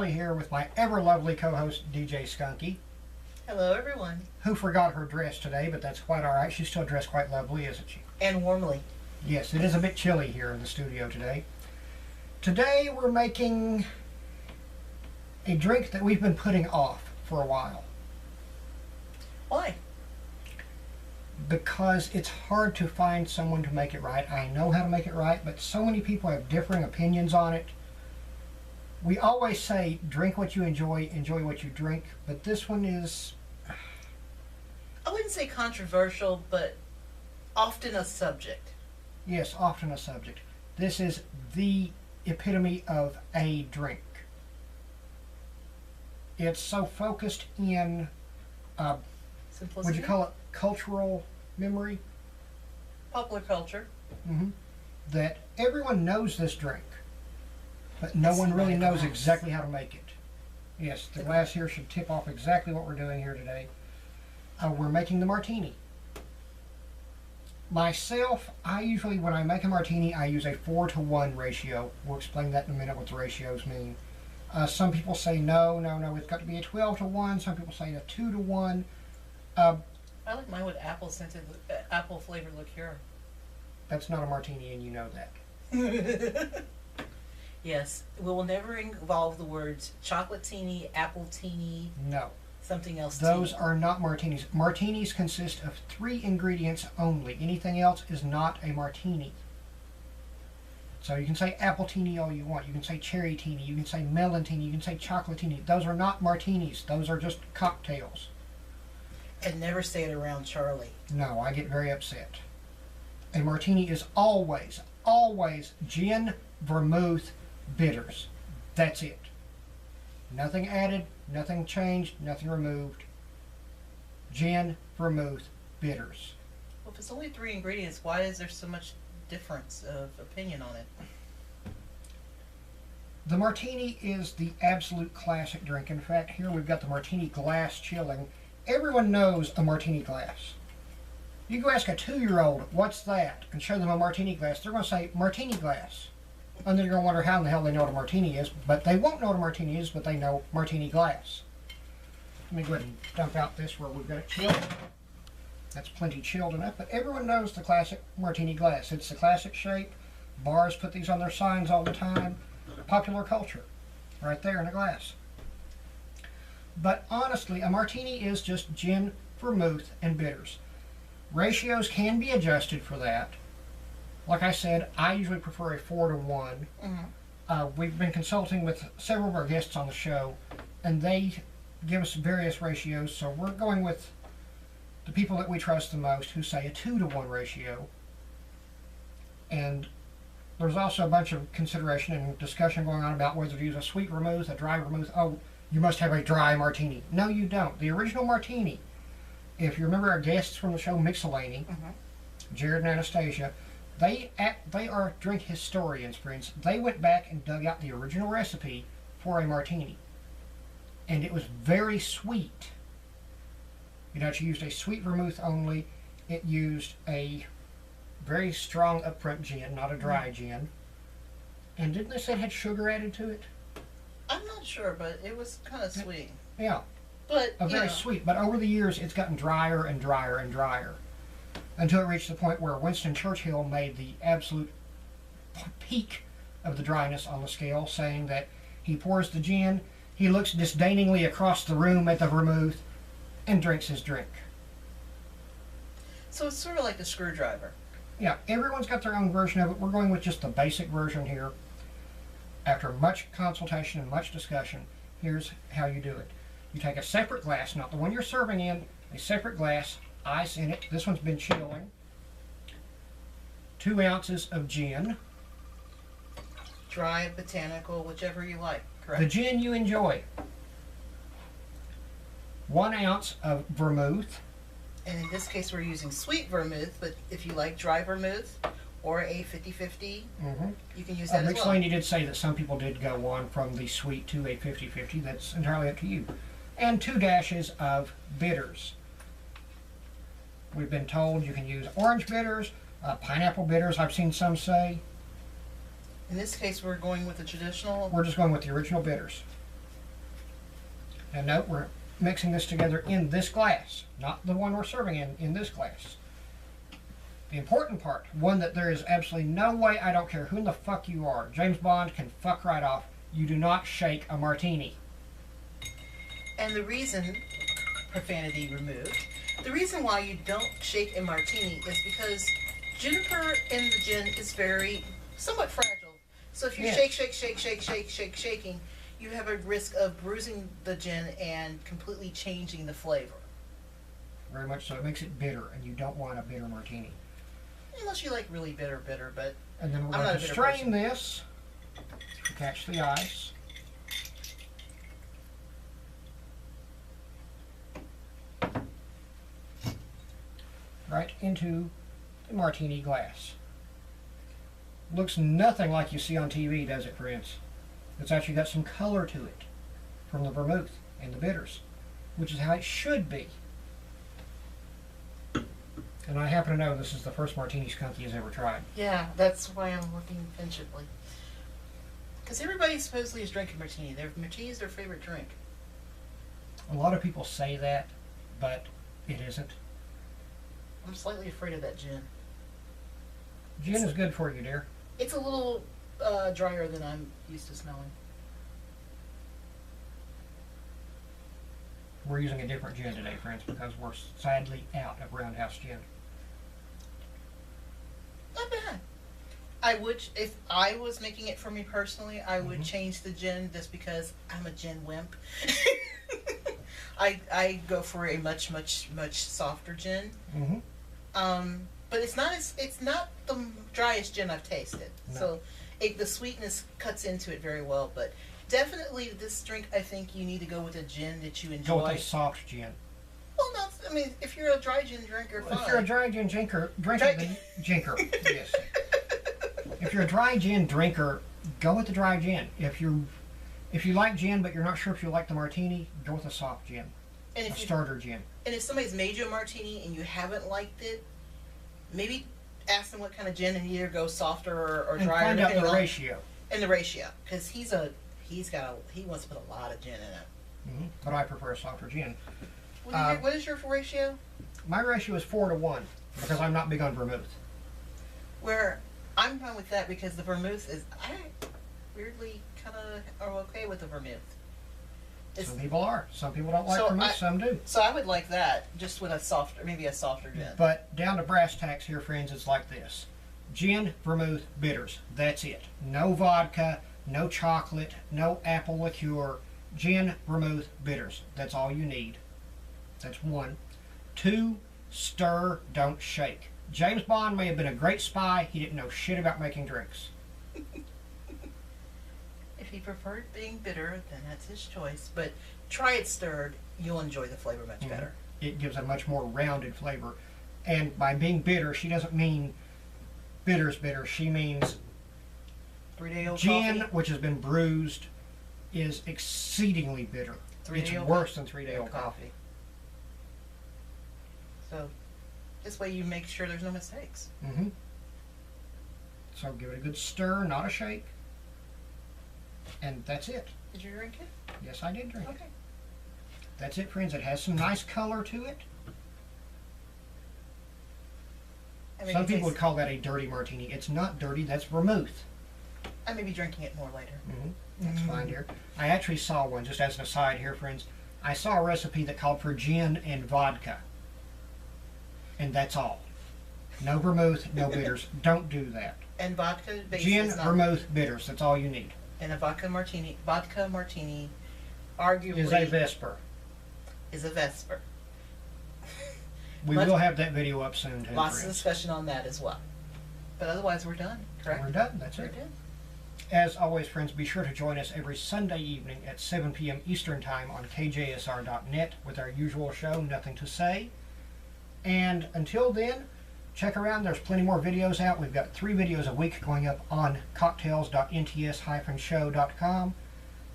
Charlie here with my ever-lovely co-host, DJ Skunky, Hello, everyone. who forgot her dress today, but that's quite all right. She's still dressed quite lovely, isn't she? And warmly. Yes, it is a bit chilly here in the studio today. Today we're making a drink that we've been putting off for a while Why? because it's hard to find someone to make it right. I know how to make it right, but so many people have differing opinions on it. We always say, drink what you enjoy what you drink, but this one is... I wouldn't say controversial, but often a subject. Yes, often a subject. This is the epitome of a drink. It's so focused in, Simplicity. would you call it cultural memory? Popular culture. That everyone knows this drink, but no It's one really like knows glass. exactly how to make it. Yes, the glass here should tip off exactly what we're doing here today. We're making the martini. Myself, I usually, when I make a martini, I use a 4-to-1 ratio. We'll explain that in a minute, what the ratios mean. Some people say no, it's got to be a 12-to-1. Some people say a 2-to-1. I like mine with apple flavored liqueur. That's not a martini, and you know that. Yes, we will never involve the words chocolatini, appletini, No. something else. Those are not martinis. Martinis consist of 3 ingredients only. Anything else is not a martini. So you can say appletini all you want. You can say cherrytini. You can say melontini. You can say chocolatini. Those are not martinis. Those are just cocktails. And never say it around Charlie. No, I get very upset. A martini is always, always gin, vermouth, bitters. That's it. Nothing added, nothing changed, nothing removed. Gin, vermouth, bitters. Well, if it's only 3 ingredients, why is there so much difference of opinion on it? The martini is the absolute classic drink. In fact, here we've got the martini glass chilling. Everyone knows a martini glass. You go ask a 2-year-old, what's that? And show them a martini glass. They're going to say, martini glass. And they're going to wonder how in the hell they know what a martini is. But they won't know what a martini is, but they know martini glass. Let me go ahead and dump out this where we've got it chilled. That's plenty chilled enough. But everyone knows the classic martini glass. It's the classic shape. Bars put these on their signs all the time. Popular culture. Right there in a glass. But honestly, a martini is just gin, vermouth, and bitters. Ratios can be adjusted for that. Like I said, I usually prefer a 4-to-1. We've been consulting with several of our guests on the show, and they give us various ratios, so we're going with the people that we trust the most, who say a 2-to-1 ratio. And there's also a bunch of consideration and discussion going on about whether to use a sweet vermouth, a dry vermouth. Oh, you must have a dry martini. No, you don't. The original martini, if you remember our guests from the show Mixellany, Jared and Anastasia, they are drink historians, friends. They went back and dug out the original recipe for a martini. And it was very sweet. You know, it used a sweet vermouth only. It used a very strong upfront gin, not a dry gin. And didn't they say it had sugar added to it? I'm not sure, but it was kind of sweet. Yeah. But, Very sweet. But over the years, it's gotten drier and drier and drier. Until it reached the point where Winston Churchill made the absolute peak of the dryness on the scale, saying that he pours the gin, he looks disdainingly across the room at the vermouth, and drinks his drink. So it's sort of like a screwdriver. Yeah, everyone's got their own version of it. We're going with just the basic version here. After much consultation and much discussion, here's how you do it. You take a separate glass, not the one you're serving in, a separate glass, ice in it. This one's been chilling. 2 ounces of gin. Dry, botanical, whichever you like, correct? The gin you enjoy. 1 ounce of vermouth. And in this case, we're using sweet vermouth, but if you like dry vermouth or a 50-50, you can use that as well. Mixellany did say that some people did go on from the sweet to a 50-50. That's entirely up to you. And 2 dashes of bitters. We've been told you can use orange bitters, pineapple bitters, I've seen some say. In this case, we're going with the traditional. We're just going with the original bitters. Now note we're mixing this together in this glass, not the one we're serving in this glass. The important part, one that there is absolutely no way, I don't care who in the fuck you are, James Bond can fuck right off, you do not shake a martini. And the reason, profanity removed, the reason why you don't shake a martini is because juniper in the gin is somewhat fragile. So if you shaking, you have a risk of bruising the gin and completely changing the flavor. Very much so. It makes it bitter, and you don't want a bitter martini. Unless you like really bitter, but And then we're I'm going not to a bitter strain person. this to catch the ice. Right into the martini glass. Looks nothing like you see on TV, does it, friends? It's actually got some color to it from the vermouth and the bitters, which is how it should be. And I happen to know this is the first martini Skunky has ever tried. Yeah, that's why I'm looking penchantly. Because everybody supposedly is drinking martini. Martini is their favorite drink. A lot of people say that, but it isn't. I'm slightly afraid of that gin. Gin is good for you, dear. It's a little drier than I'm used to smelling. We're using a different gin today, friends, because we're sadly out of Roundhouse Gin. Not bad. I would, if I was making it for me personally, I would change the gin just because I'm a gin wimp. I go for a much softer gin. But it's not the driest gin I've tasted. No. So the sweetness cuts into it very well. But definitely this drink, I think you need to go with a gin that you enjoy. Go with a soft gin. Well, no, I mean, if you're a dry gin drinker, fine. If you're a dry gin drinker, then jinker, yes. If you're a dry gin drinker, go with the dry gin. If you like gin but you're not sure if you like the martini, go with a soft gin, and a if starter gin. And if somebody's made you a martini and you haven't liked it, maybe ask them what kind of gin and either go softer or And drier. find out the depending on- ratio. And the ratio, because he wants to put a lot of gin in it. But I prefer a softer gin. What is your ratio? My ratio is 4-to-1 because I'm not big on vermouth. Where I'm fine with that because the vermouth is, I weirdly kind of are okay with the vermouth. Some people are. Some people don't like So vermouth. Some do. So I would like that just with maybe a softer gin. But down to brass tacks here, friends, it's like this. Gin, vermouth, bitters. That's it. No vodka, no chocolate, no apple liqueur. Gin, vermouth, bitters. That's all you need. That's 1. 2, stir, don't shake. James Bond may have been a great spy. He didn't know shit about making drinks. If he preferred being bitter, then that's his choice. But try it stirred, you'll enjoy the flavor much better. It gives a much more rounded flavor. And by being bitter, she doesn't mean bitter. She means 3-day-old gin, coffee. which has been bruised, is exceedingly bitter. It's 3-day-old worse than 3-day-old coffee. So this way you make sure there's no mistakes. So give it a good stir, not a shake. And that's it. Did you drink it? Yes, I did drink it. Okay. That's it, friends. It has some nice color to it. I may Some be people would call that a dirty martini. It's not dirty. That's vermouth. I may be drinking it more later. That's fine, dear. I actually saw one, just as an aside here, friends. I saw a recipe that called for gin and vodka. And that's all. No vermouth, no bitters. Don't do that. And vodka base Gin, is not, vermouth, bitters. That's all you need. and a vodka martini, arguably Is a Vesper. is a Vesper. We Much- will have that video up soon, too, Lots of friends. discussion on that as well. But otherwise, we're done. Correct. We're done. That's We're it. done. As always, friends, be sure to join us every Sunday evening at 7 p.m. Eastern Time on KJSR.net with our usual show, Nothing to Say. And until then, check around. There's plenty more videos out. We've got 3 videos a week going up on cocktails.nts-show.com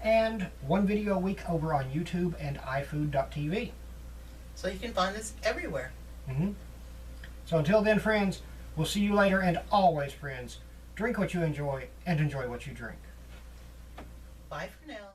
and 1 video a week over on YouTube and iFood.tv. So you can find us everywhere. So until then, friends, we'll see you later. And always, friends, drink what you enjoy and enjoy what you drink. Bye for now.